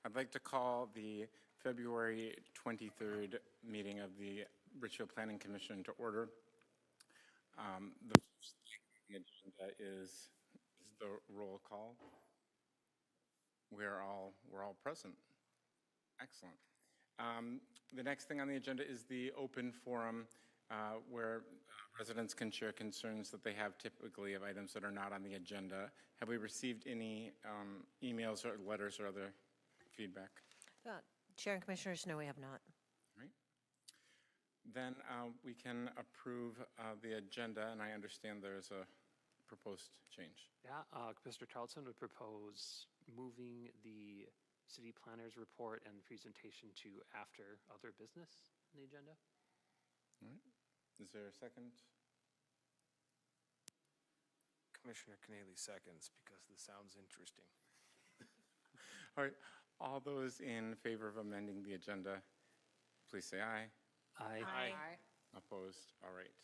I'd like to call the February 23rd meeting of the Richfield Planning Commission to order. The first thing on the agenda is the roll call. We're all present. Excellent. The next thing on the agenda is the open forum where residents can share concerns that they have typically of items that are not on the agenda. Have we received any emails or letters or other feedback? Chair and Commissioners, no, we have not. Right. Then we can approve the agenda, and I understand there's a proposed change. Yeah, Commissioner Charlton would propose moving the city planner's report and presentation to after other business on the agenda. All right. Is there a second? Commissioner Keneally seconds because this sounds interesting. All right. All those in favor of amending the agenda, please say aye. Aye. Opposed? All right.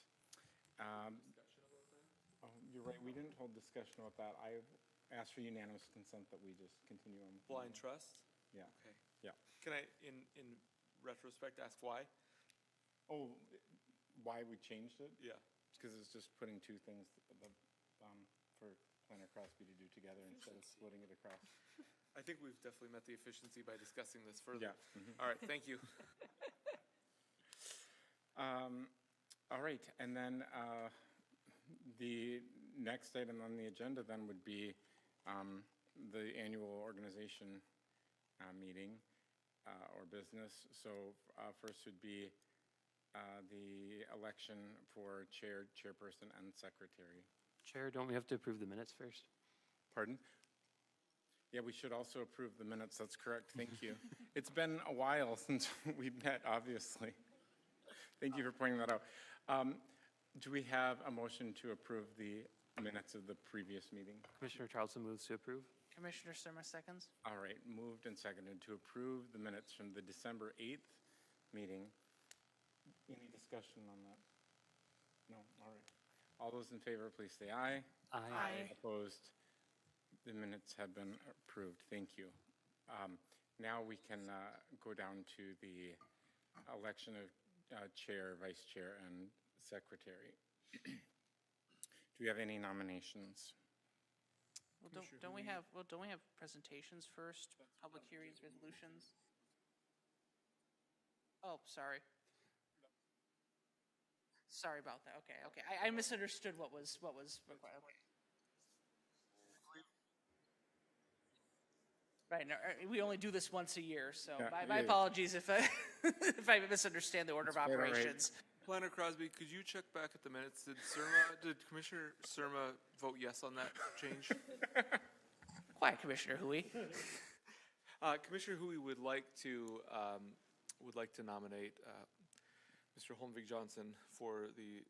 Oh, you're right. We didn't hold discussion about that. I asked for unanimous consent that we just continue on. Blind trust? Yeah. Okay. Yeah. Can I, in retrospect, ask why? Oh, why we changed it? Yeah. Because it's just putting two things for Planner Crosby to do together instead of splitting it across. I think we've definitely met the efficiency by discussing this further. Yeah. Mhm. All right, thank you. All right, and then the next item on the agenda then would be the annual organization meeting or business. So first would be the election for chair, chairperson, and secretary. Chair, don't we have to approve the minutes first? Pardon? Yeah, we should also approve the minutes. That's correct. Thank you. It's been a while since we met, obviously. Thank you for pointing that out. Do we have a motion to approve the minutes of the previous meeting? Commissioner Charlton moves to approve. Commissioner Surma seconds. All right, moved and seconded to approve the minutes from the December 8th meeting. Any discussion on that? No? All right. All those in favor, please say aye. Aye. Opposed? The minutes have been approved. Thank you. Now we can go down to the election of chair, vice chair, and secretary. Do we have any nominations? Well, don't we have presentations first? Public hearings, resolutions? Oh, sorry. Sorry about that. Okay. I misunderstood what was required. Okay. Right, no, we only do this once a year, so Yeah, my yeah. apologies if I, if I misunderstand the order of That's quite all right. operations. Planner Crosby, could you check back at the minutes? Did Commissioner Surma vote yes on that change? Quiet, Commissioner Hui. Commissioner Hui would like to nominate Mr. Holmvig Johnson for the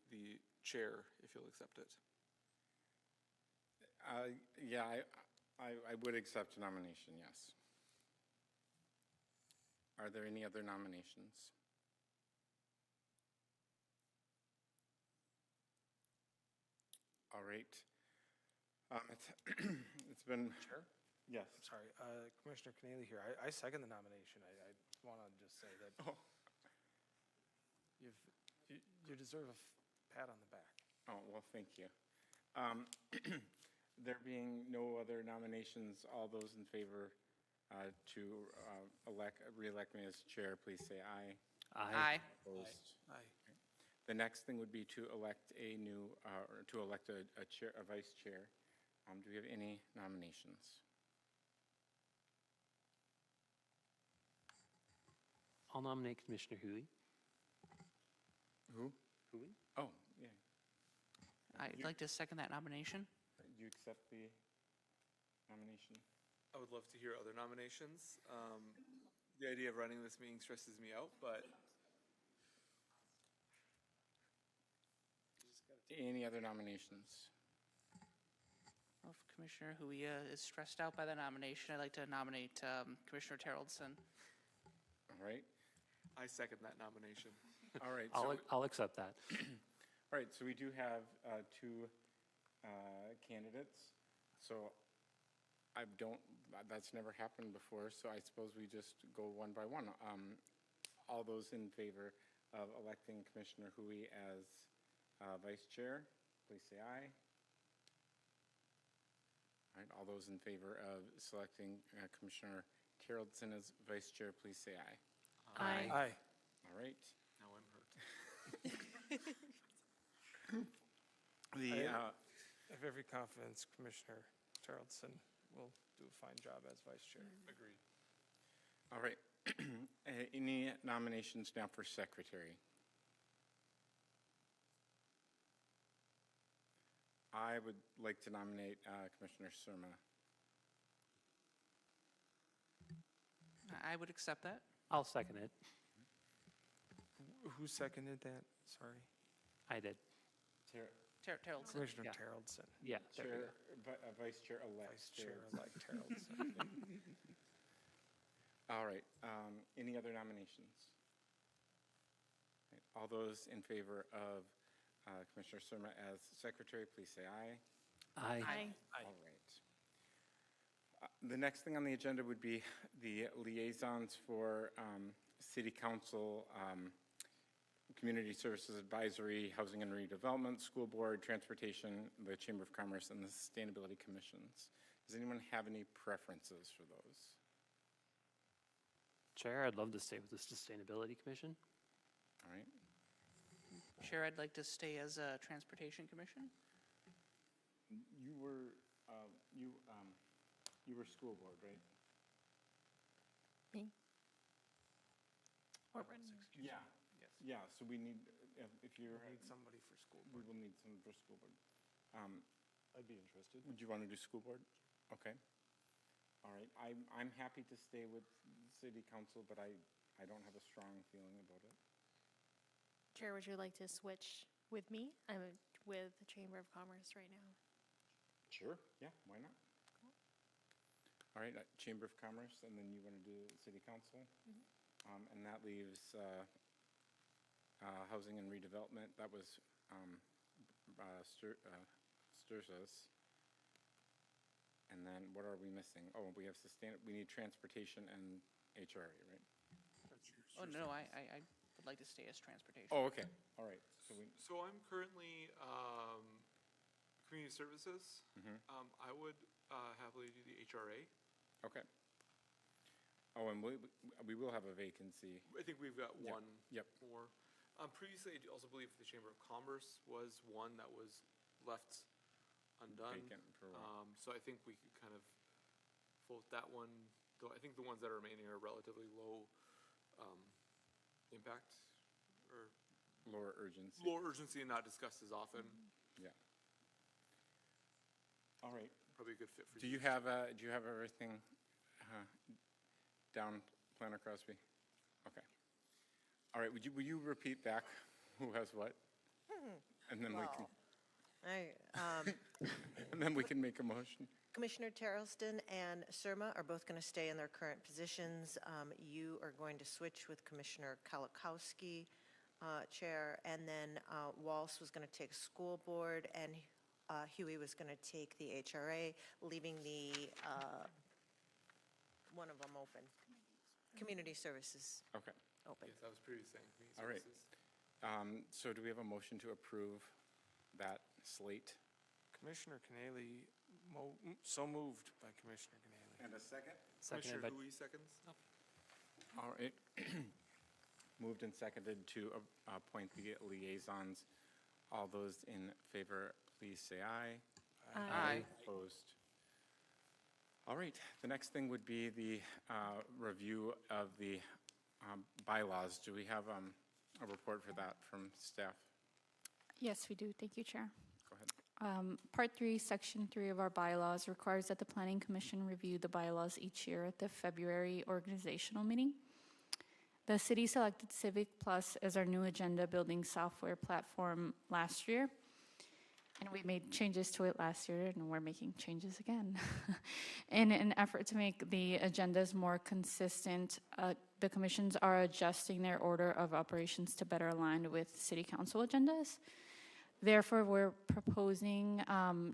chair, if you'll accept it. Yeah, I would accept a nomination, yes. Are there any other nominations? All right. It's been. Chair? Yes. Sorry, Commissioner Keneally here. I second the nomination. I want to just say that Oh. you deserve a pat on the back. Oh, well, thank you. There being no other nominations, all those in favor to re-elect me as chair, please say aye. Aye. Opposed? Aye. The next thing would be to elect a new, or to elect a chair, a vice chair. Do we have any nominations? I'll nominate Commissioner Hui. Who? Hui? Oh, yeah. I'd like to second that nomination. Do you accept the nomination? I would love to hear other nominations. The idea of running this meeting stresses me out, but Any other nominations? Well, if Commissioner Hui is stressed out by the nomination, I'd like to nominate Commissioner Terrellson. All right. I second that nomination. All right. So, I'll accept that. all right. So we do have two candidates. So that's never happened before, so I suppose we just go one by one. All those in favor of electing Commissioner Hui as Vice Chair, please say aye. All right, all those in favor of selecting Commissioner Terrellson as Vice Chair, please say aye. Aye. Aye. All right. Now I'm hurt. The, I have every confidence Commissioner Tarleton will do a fine job as Vice Chair. Agreed. all right. Any nominations now for Secretary? I would like to nominate Commissioner Surma. I would accept that. I'll second it. Who seconded that? Sorry. I did. Terrellson. Commissioner Yeah. Tarleton. Yeah. there we go. Vice Chair-elect. Vice Chair-elect Tarleton. All right. Any other nominations? Right, all those in favor of Commissioner Surma as Secretary, please say aye. Aye. All right. The next thing on the agenda would be the liaisons for City Council, Community Services Advisory, Housing and Redevelopment, School Board, Transportation, the Chamber of Commerce, and the Sustainability Commissions. Does anyone have any preferences for those? Chair, I'd love to stay with the Sustainability Commission. All right. Chair, I'd like to stay as a Transportation Commission. You were School Board, right? Me? Yeah. Yes. Yeah, so we need, if you're, We'll need somebody for school we board. will need someone for School Board. I'd be interested. Would you want to do School Board? Okay. All right, I'm happy to stay with City Council, but I don't have a strong feeling about it. Chair, would you like to switch with me? I'm with the Chamber of Commerce right now. Sure. Yeah, why not? All right, Chamber of Commerce, and then you want to do City Council? And that leaves Housing and Redevelopment. That was Sturza's. And then what are we missing? Oh, we have we need Transportation and HRA, right? Oh, no, I would like to stay as Transportation. Oh, okay, all right. So we, So I'm currently Community Services. I would happily do the HRA. okay. Oh, and we will have a vacancy. I think we've got Yep, one yep. more. Previously, I also believe the Chamber of Commerce was one that was left undone. Vacant for a while. So I think we could kind of float that one, though I think the ones that are remaining are relatively low impact or Lower urgency. low urgency and not discussed as often. Yeah. All right. Probably a good fit for Do you have everything down, Planner Crosby? Okay. All right, will you repeat back who has what? And then and then we can make a motion. Commissioner Terrellson and Surma are both going to stay in their current positions. You are going to switch with Commissioner Kalikowski, Chair, and then Walsh was going to take School Board, and Huey was going to take the HRA, leaving the, one of them open. Community Services Okay. open. Yes, I was previously saying Community All right. Services. So do we have a motion to approve that slate? Commissioner Canali, so moved by Commissioner Canali. And a second? Seconded Commissioner by, Hui seconds. All right. Moved and seconded to appoint the liaisons. All those in favor, please say aye. Aye. Opposed? All right, the next thing would be the review of the bylaws. Do we have a report for that from staff? Yes, we do. Thank you, Chair. Go ahead. Part 3, Section 3 of our bylaws requires that the Planning Commission review the bylaws each year at the February organizational meeting. The city selected Civic Plus as our new agenda building software platform last year, and we made changes to it last year, and we're making changes again. In an effort to make the agendas more consistent, the commissions are adjusting their order of operations to better align with city council agendas. Therefore, we're proposing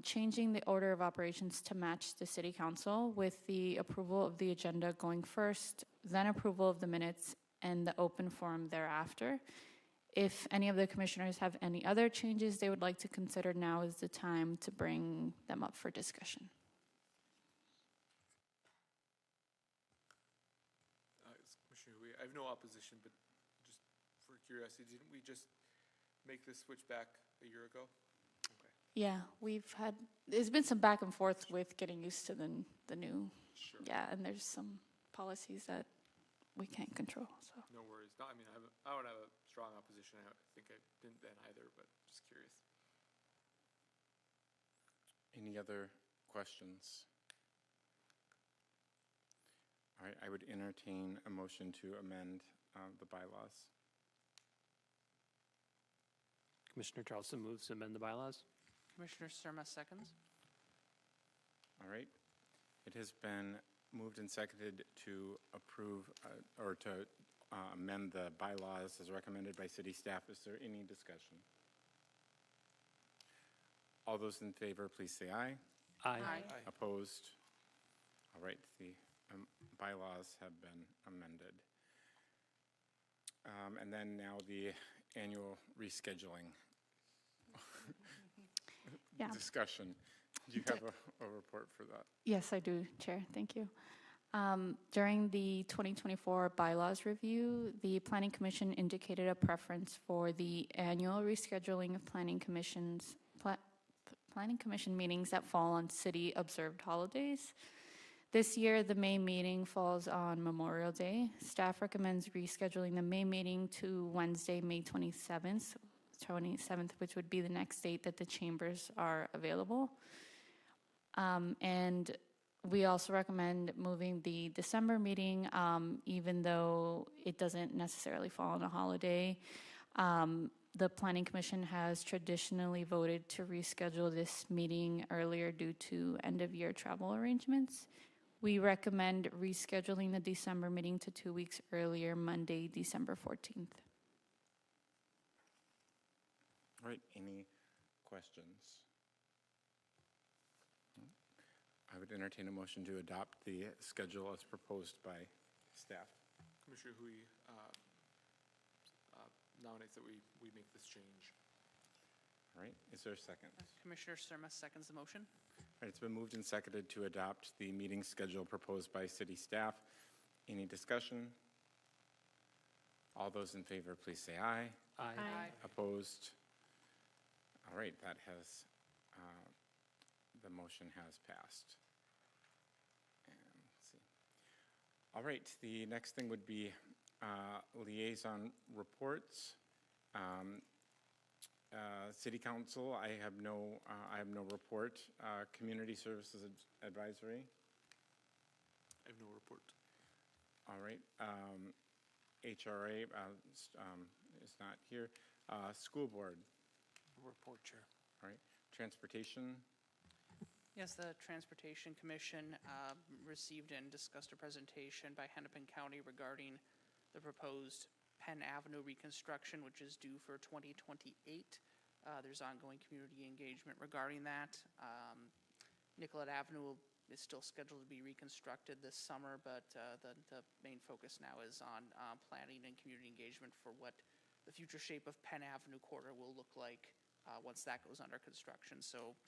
changing the order of operations to match the city council, with the approval of the agenda going first, then approval of the minutes, and the open forum thereafter. If any of the commissioners have any other changes they would like to consider, now is the time to bring them up for discussion. Commissioner Hui, I have no opposition, but just for curiosity, didn't we just make this switch back a year ago? Okay, Yeah, there's been some back and forth with getting used to the new, sure. yeah, and there's some policies that we can't control, so. No worries. No, I mean, I don't have a strong opposition. I think I didn't then either, but just curious. Any other questions? All right, I would entertain a motion to amend the bylaws. Commissioner Charleston moves to amend the bylaws. Commissioner Surma seconds. All right. It has been moved and seconded to approve or to amend the bylaws as recommended by city staff. Is there any discussion? All those in favor, please say aye. Aye. Opposed? All right, the bylaws have been amended. And then now the annual rescheduling Yeah. discussion. Do you have a report for that? Yes, I do, Chair. Thank you. During the 2024 bylaws review, the Planning Commission indicated a preference for the annual rescheduling of Planning Commission meetings that fall on city-observed holidays. This year, the May meeting falls on Memorial Day. Staff recommends rescheduling the May meeting to Wednesday, May 27th, which would be the next date that the chambers are available. And we also recommend moving the December meeting, even though it doesn't necessarily fall on a holiday. The Planning Commission has traditionally voted to reschedule this meeting earlier due to end-of-year travel arrangements. We recommend rescheduling the December meeting to 2 weeks earlier, Monday, December 14th. All right, any questions? I would entertain a motion to adopt the schedule as proposed by staff. Commissioner Hui nominates that we make this change. All right, is there a second? Commissioner Surma seconds the motion. All right, it's been moved and seconded to adopt the meeting schedule proposed by city staff. Any discussion? All those in favor, please say aye. Aye. Opposed? All right, that has, the motion has passed. And let's see. All right, the next thing would be liaison reports. City Council, I have no report. Community Services Advisory. I have no report. All right. HRA is not here. School Board. Report, Chair. All right. Transportation. Yes, the Transportation Commission received and discussed a presentation by Hennepin County regarding the proposed Penn Avenue reconstruction, which is due for 2028. There's ongoing community engagement regarding that. Nicollet Avenue is still scheduled to be reconstructed this summer, but the main focus now is on planning and community engagement for what the future shape of Penn Avenue corridor will look like once that goes under construction. So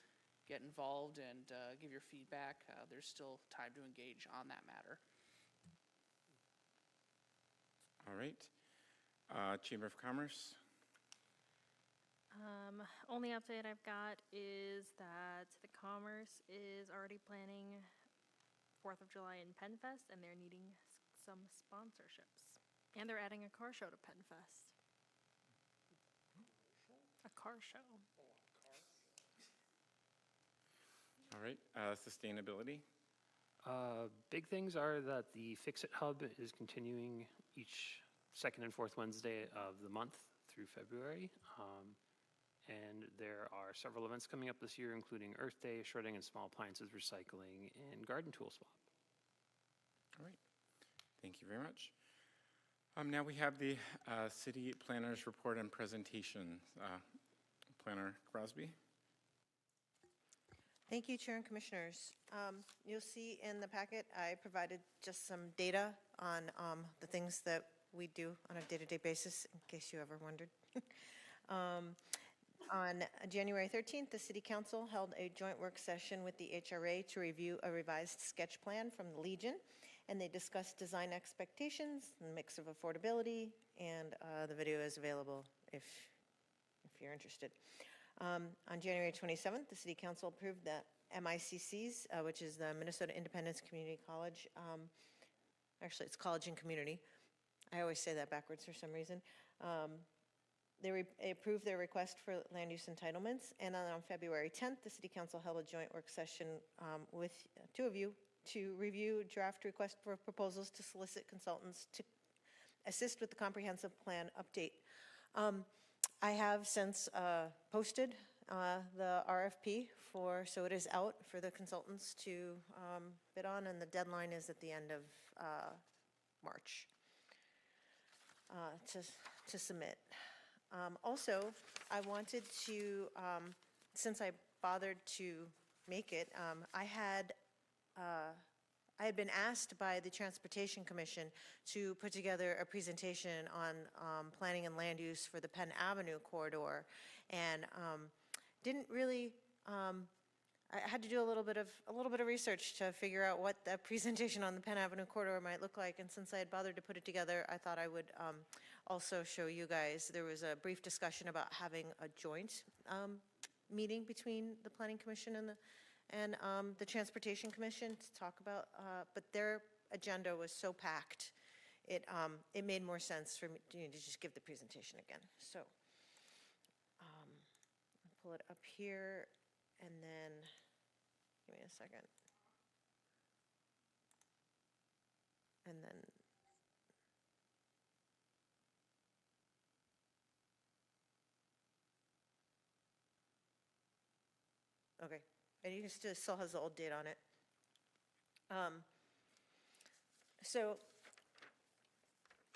get involved and give your feedback. There's still time to engage on that matter. All right. Chamber of Commerce. Only update I've got is that the Commerce is already planning 4th of July in PennFest, and they're needing some sponsorships. And they're adding a car show to PennFest. A car show. All right. Sustainability. Big things are that the Fix-It Hub is continuing each second and fourth Wednesday of the month through February. And there are several events coming up this year, including Earth Day, shredding and small appliances recycling, and garden tool swap. All right. Thank you very much. Now we have the city planners report and presentation. Planner Crosby. Thank you, Chair and Commissioners. You'll see in the packet, I provided just some data on the things that we do on a day-to-day basis, in case you ever wondered. On January 13th, the City Council held a joint work session with the HRA to review a revised sketch plan from the Legion, and they discussed design expectations, the mix of affordability, and the video is available if you're interested. On January 27th, the City Council approved the MICCs, which is the Minnesota Independence Community College. Actually, it's College and Community. I always say that backwards for some reason. They approved their request for land use entitlements, and then on February 10th, the City Council held a joint work session with two of you to review draft request for proposals to solicit consultants to assist with the comprehensive plan update. I have since posted the RFP so it is out for the consultants to bid on, and the deadline is at the end of March to submit. Also, I wanted to, since I bothered to make it, I had been asked by the Transportation Commission to put together a presentation on planning and land use for the Penn Avenue corridor, and didn't really. I had to do a little bit of research to figure out what the presentation on the Penn Avenue corridor might look like, and since I had bothered to put it together, I thought I would also show you guys. There was a brief discussion about having a joint meeting between the Planning Commission and the Transportation Commission to talk about, but their agenda was so packed, it made more sense for me to just give the presentation again. So I'll pull it up here, and then give me a second. And then okay. And you can still has the old date on it. So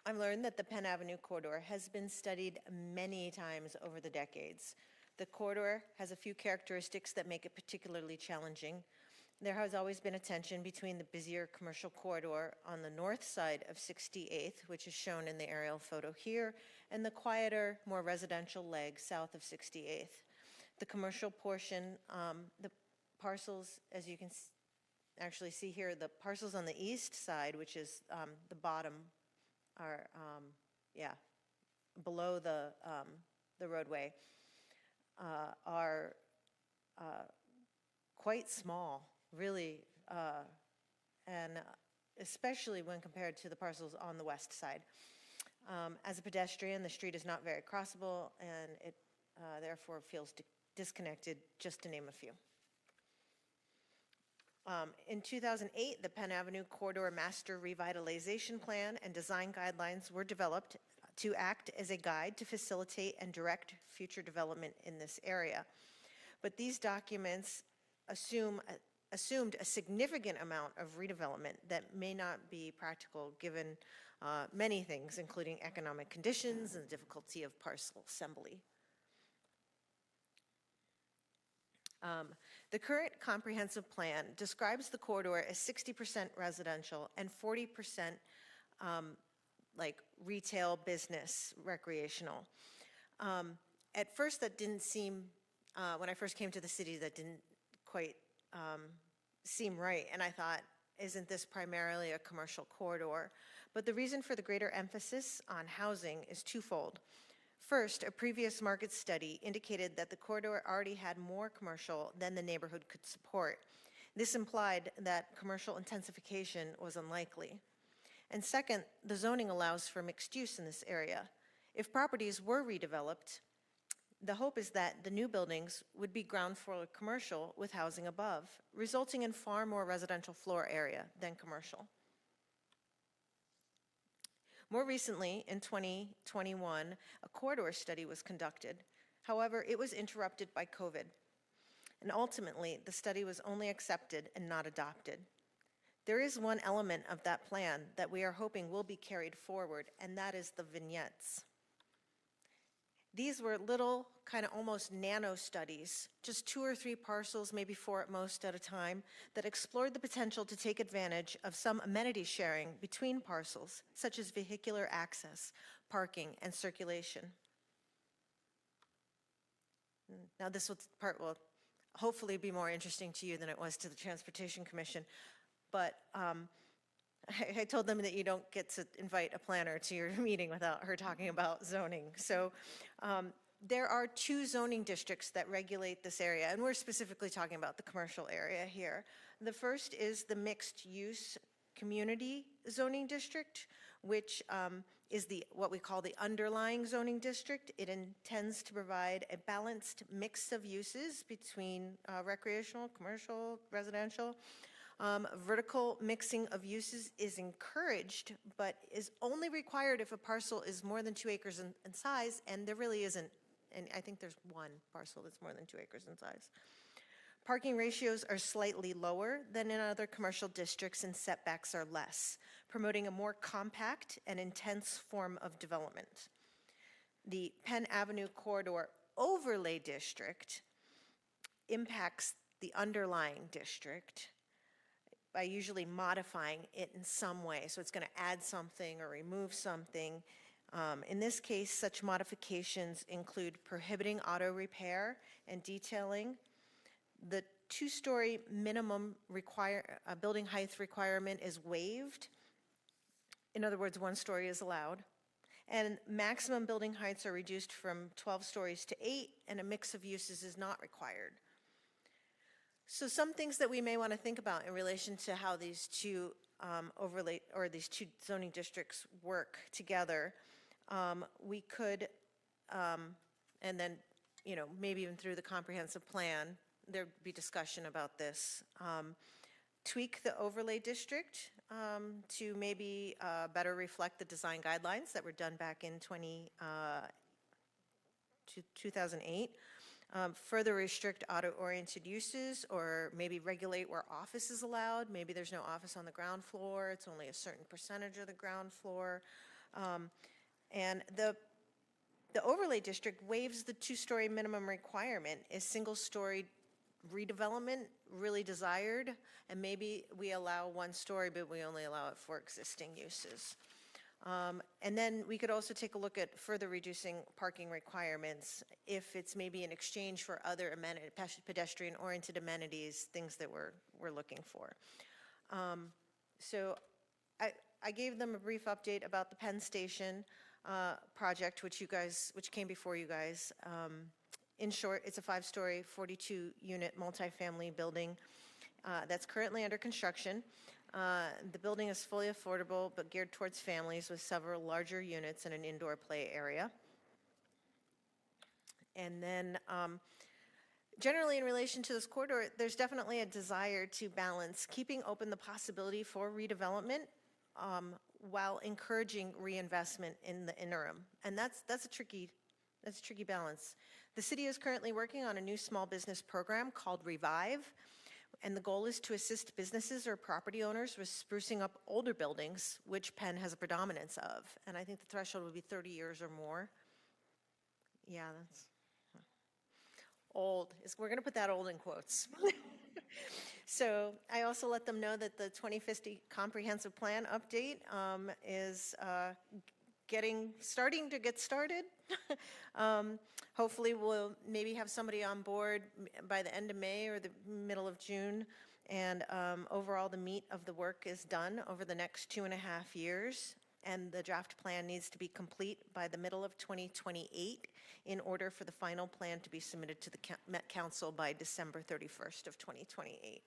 I've learned that the Penn Avenue corridor has been studied many times over the decades. The corridor has a few characteristics that make it particularly challenging. There has always been a tension between the busier commercial corridor on the north side of 68th, which is shown in the aerial photo here, and the quieter, more residential leg south of 68th. The commercial portion, the parcels, as you can actually see here, the parcels on the east side, which is the bottom, are below the roadway, are quite small, really, and especially when compared to the parcels on the west side. As a pedestrian, the street is not very crossable, and it therefore feels disconnected, just to name a few. In 2008, the Penn Avenue Corridor Master Revitalization Plan and Design Guidelines were developed to act as a guide to facilitate and direct future development in this area. But these documents assumed a significant amount of redevelopment that may not be practical given many things, including economic conditions and the difficulty of parcel assembly. The current comprehensive plan describes the corridor as 60% residential and 40% like retail, business, recreational. At first that didn't seem, when I first came to the city, that didn't quite seem right. And I thought, isn't this primarily a commercial corridor? But the reason for the greater emphasis on housing is twofold. First, a previous market study indicated that the corridor already had more commercial than the neighborhood could support. This implied that commercial intensification was unlikely. And second, the zoning allows for mixed use in this area. If properties were redeveloped, the hope is that the new buildings would be ground floor commercial with housing above, resulting in far more residential floor area than commercial. More recently, in 2021, a corridor study was conducted. However, it was interrupted by COVID. And ultimately, the study was only accepted and not adopted. There is one element of that plan that we are hoping will be carried forward, and that is the vignettes. These were little, kind of almost nano studies, just 2 or 3 parcels, maybe 4 at most at a time, that explored the potential to take advantage of some amenity sharing between parcels, such as vehicular access, parking, and circulation. Now, this part will hopefully be more interesting to you than it was to the Transportation Commission, but I told them that you don't get to invite a planner to your meeting without her talking about zoning. So there are 2 zoning districts that regulate this area, and we're specifically talking about the commercial area here. The first is the mixed use community zoning district, which is what we call the underlying zoning district. It intends to provide a balanced mix of uses between recreational, commercial, residential. Vertical mixing of uses is encouraged, but is only required if a parcel is more than 2 acres in size, and there really isn't, and I think there's 1 parcel that's more than 2 acres in size. Parking ratios are slightly lower than in other commercial districts, and setbacks are less, promoting a more compact and intense form of development. The Penn Avenue Corridor Overlay District impacts the underlying district by usually modifying it in some way. So it's going to add something or remove something. In this case, such modifications include prohibiting auto repair and detailing. The 2-story minimum building height requirement is waived. In other words, 1 story is allowed. And maximum building heights are reduced from 12 stories to 8, and a mix of uses is not required. So some things that we may want to think about in relation to how these 2 these 2 zoning districts work together. We could, and then, maybe even through the comprehensive plan, there'd be discussion about this. Tweak the overlay district to maybe better reflect the design guidelines that were done back in 2008. Further restrict auto-oriented uses, or maybe regulate where office is allowed. Maybe there's no office on the ground floor, it's only a certain percentage of the ground floor. And the overlay district waives the 2-story minimum requirement. Is single-story redevelopment really desired? And maybe we allow 1 story, but we only allow it for existing uses. And then we could also take a look at further reducing parking requirements if it's maybe in exchange for other pedestrian-oriented amenities, things that we're looking for. So I gave them a brief update about the Penn Station project, which came before you guys. In short, it's a 5-story, 42-unit multifamily building that's currently under construction. The building is fully affordable but geared towards families with several larger units and an indoor play area. And then generally in relation to this corridor, there's definitely a desire to balance keeping open the possibility for redevelopment while encouraging reinvestment in the interim. And that's a tricky balance. The city is currently working on a new small business program called Revive. And the goal is to assist businesses or property owners with sprucing up older buildings, which Penn has a predominance of. And I think the threshold would be 30 years or more. Yeah, that's old. We're going to put that old in quotes. So I also let them know that the 2050 comprehensive plan update is starting to get started. Hopefully we'll maybe have somebody on board by the end of May or the middle of June. And overall, the meat of the work is done over the next 2.5 years. And the draft plan needs to be complete by the middle of 2028 in order for the final plan to be submitted to the Met Council by December 31st of 2028.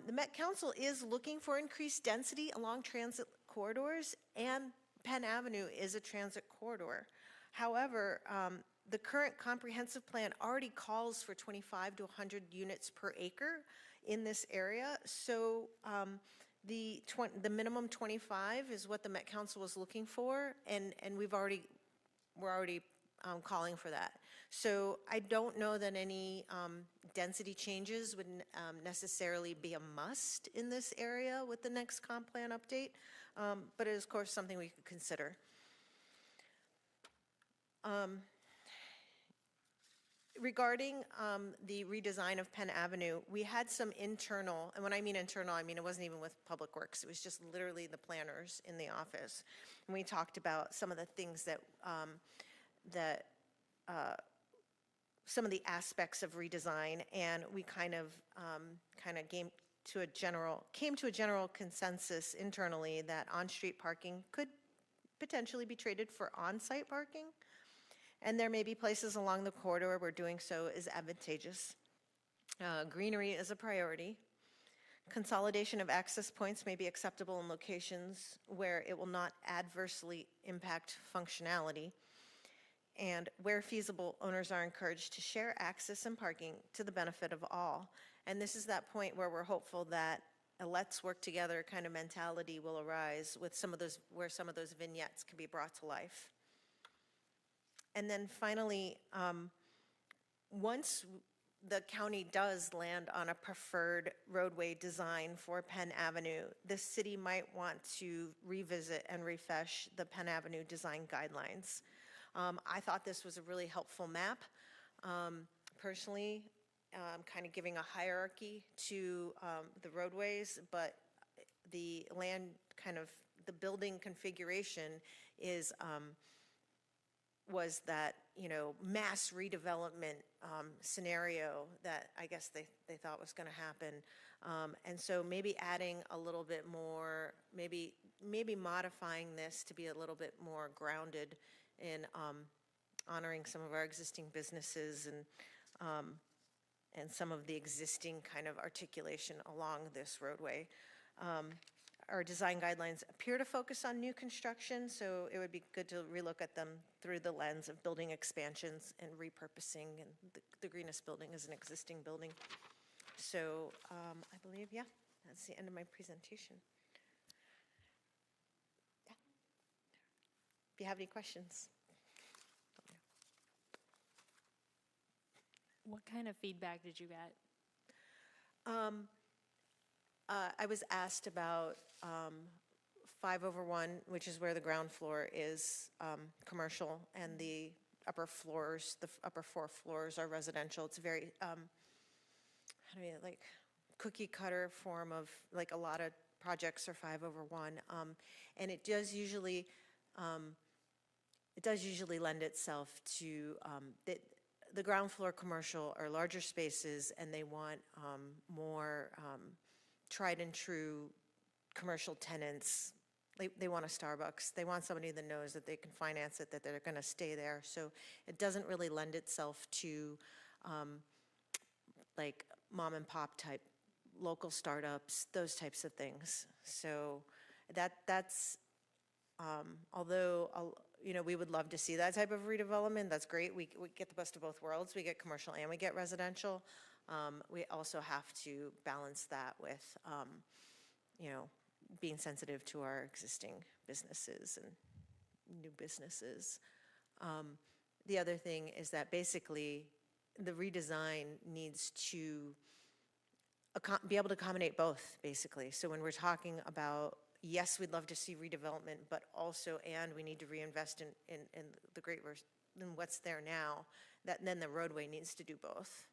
The Met Council is looking for increased density along transit corridors, and Penn Avenue is a transit corridor. However, the current comprehensive plan already calls for 25 to 100 units per acre in this area. So the minimum 25 is what the Met Council was looking for, and we're already calling for that. So I don't know that any density changes would necessarily be a must in this area with the next comp plan update, but it is, of course, something we could consider. Regarding the redesign of Penn Avenue, we had some internal, and when I mean internal, I mean it wasn't even with Public Works. It was just literally the planners in the office. And we talked about some of the things that, some of the aspects of redesign, and we kind of came to a general consensus internally that on-street parking could potentially be traded for on-site parking. And there may be places along the corridor where doing so is advantageous. Greenery is a priority. Consolidation of access points may be acceptable in locations where it will not adversely impact functionality. And where feasible, owners are encouraged to share access and parking to the benefit of all. And this is that point where we're hopeful that a let's work together kind of mentality will arise with some of those, where some of those vignettes can be brought to life. And then finally, once the county does land on a preferred roadway design for Penn Avenue, the city might want to revisit and refresh the Penn Avenue design guidelines. I thought this was a really helpful map. Personally, kind of giving a hierarchy to the roadways, but the land the building configuration is was that, mass redevelopment scenario that I guess they thought was going to happen. And so maybe adding a little bit more, maybe modifying this to be a little bit more grounded in honoring some of our existing businesses and some of the existing kind of articulation along this roadway. Our design guidelines appear to focus on new construction, so it would be good to relook at them through the lens of building expansions and repurposing, and the greenest building is an existing building. So I believe, yeah, that's the end of my presentation. Yeah. If you have any questions. What kind of feedback did you get? I was asked about 5/1, which is where the ground floor is commercial, and the upper 4 floors are residential. It's a very, cookie cutter form of, like a lot of projects are 5/1. And it does usually lend itself to, the ground floor commercial are larger spaces, and they want more tried and true commercial tenants. They want a Starbucks. They want somebody that knows that they can finance it, that they're going to stay there. So it doesn't really lend itself to like mom and pop type local startups, those types of things. So that's although we would love to see that type of redevelopment. That's great. We get the best of both worlds. We get commercial and we get residential. We also have to balance that with, being sensitive to our existing businesses and new businesses. The other thing is that basically the redesign needs to be able to accommodate both, basically. So when we're talking about, yes, we'd love to see redevelopment, but also, and we need to reinvest in the in what's there now, that then the roadway needs to do both.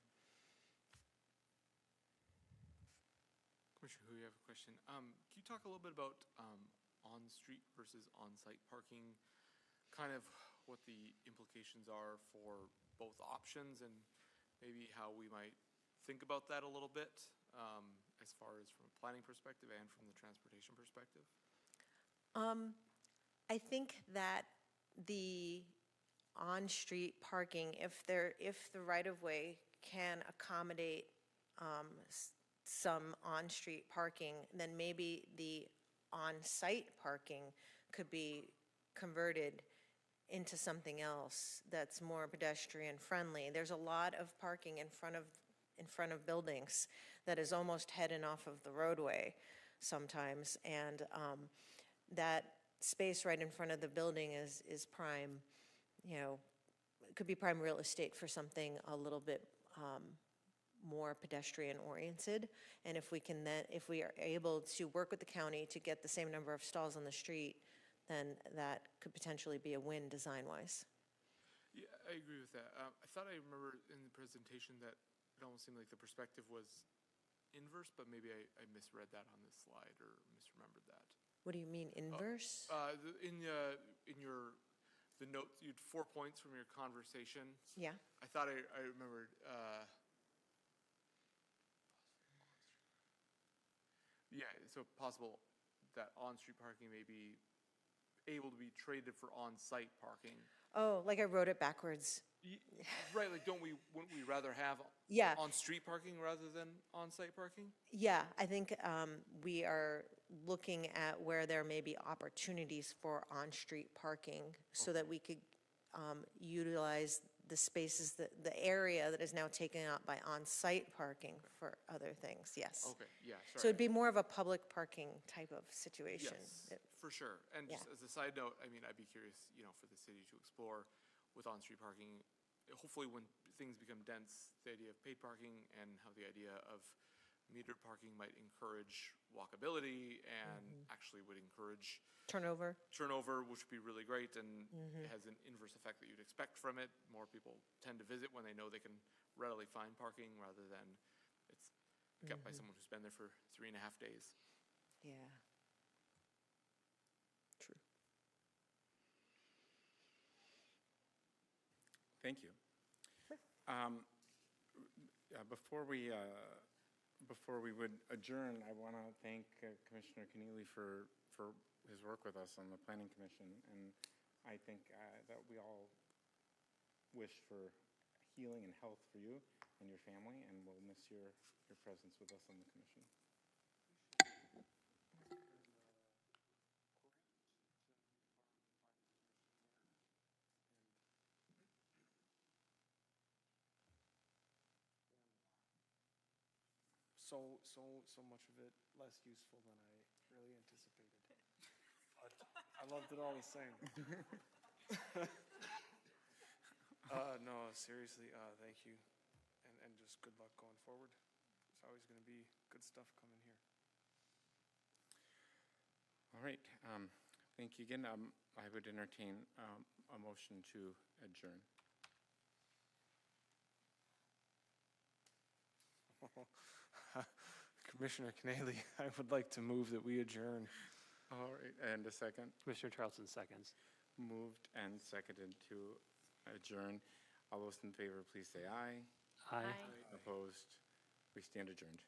Commissioner Hu, you have a question. Can you talk a little bit about on-street versus on-site parking, kind of what the implications are for both options, and maybe how we might think about that a little bit, as far as from a planning perspective and from the transportation perspective? I think that the on-street parking, if the right-of-way can accommodate some on-street parking, then maybe the on-site parking could be converted into something else that's more pedestrian friendly. There's a lot of parking in front of buildings that is almost heading off of the roadway sometimes, and that space right in front of the building is prime, it could be prime real estate for something a little bit more pedestrian oriented. And if we are able to work with the county to get the same number of stalls on the street, then that could potentially be a win design-wise. Yeah, I agree with that. I thought I remember in the presentation that it almost seemed like the perspective was inverse, but maybe I misread that on this slide or misremembered that. What do you mean, inverse? In your, the note, you had 4 points from your conversation. Yeah, I thought I remembered, yeah, so possible that on-street parking may be able to be traded for on-site parking. oh, like I wrote it backwards. Right, like wouldn't we rather have Yeah. on-street parking rather than on-site parking? Yeah, I think we are looking at where there may be opportunities for on-street parking so that we could utilize the spaces, the area that is now taken up by on-site parking for other things, yes. Okay, yeah, So sorry. it'd be more of a public parking type of situation. Yes, for sure. And just Yeah. as a side note, I mean, I'd be curious, for the city to explore with on-street parking, hopefully when things become dense, the idea of paid parking and how the idea of metered parking might encourage walkability and actually would encourage Turnover, turnover, which would be really great, and it has an inverse effect that you'd expect from it. More people tend to visit when they know they can readily find parking rather than it's kept by someone who's been there for 3.5 days. yeah. True. Thank you. Before we would adjourn, I want to thank Commissioner Keneally for his work with us on the Planning Commission, and I think that we all wish for healing and health for you and your family, and we'll miss your presence with us on the commission. So much of it less useful than I really anticipated. But I loved it all the same. No, seriously, thank you. And just good luck going forward. There's always going to be good stuff coming here. All right. Thank you again. I would entertain a motion to adjourn. Commissioner Keneally, I would like to move that we adjourn. All right, and a second. Commissioner Charlton seconds. Moved and seconded to adjourn. All those in favor, please say aye. Aye. Opposed? We stand adjourned.